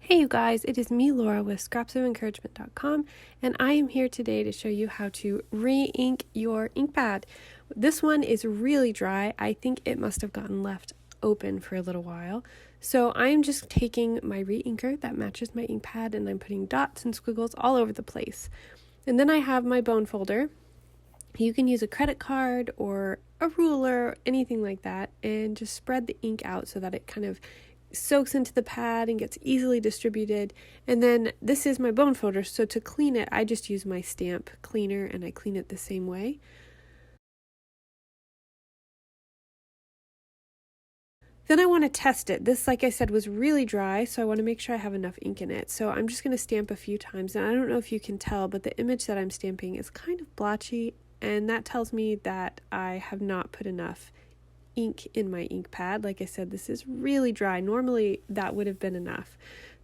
Hey you guys, it is me Laura with scrapsofencouragement.com, and I am here today to show you how to re-ink your ink pad. This one is really dry. I think it must have gotten left open for a little while. So I am just taking my re-inker that matches my ink pad and I'm putting dots and squiggles all over the place. And then I have my bone folder. You can use a credit card or a ruler, anything like that, and just spread the ink out so that it kind of soaks into the pad and gets easily distributed. And then this is my bone folder, so to clean it I just use my stamp cleaner and I clean it the same way. Then I want to test it. This, like I said, was really dry, so I want to make sure I have enough ink in it. So I'm just going to stamp a few times, and I don't know if you can tell, but the image that I'm stamping is kind of blotchy, and that tells me that I have not put enough ink in my ink pad. Like I said, this is really dry. Normally that would have been enough,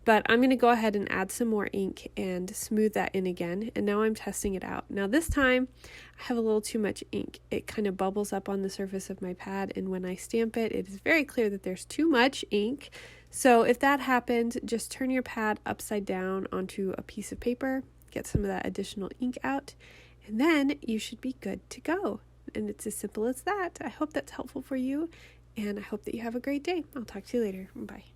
but I'm going to go ahead and add some more ink and smooth that in again. And now I'm testing it out. Now this time I have a little too much ink. It kind of bubbles up on the surface of my pad, and when I stamp it, it is very clear that there's too much ink. So if that happens, just turn your pad upside down onto a piece of paper, get some of that additional ink out, and then you should be good to go. And it's as simple as that. I hope that's helpful for you, and I hope that you have a great day. I'll talk to you later. Bye.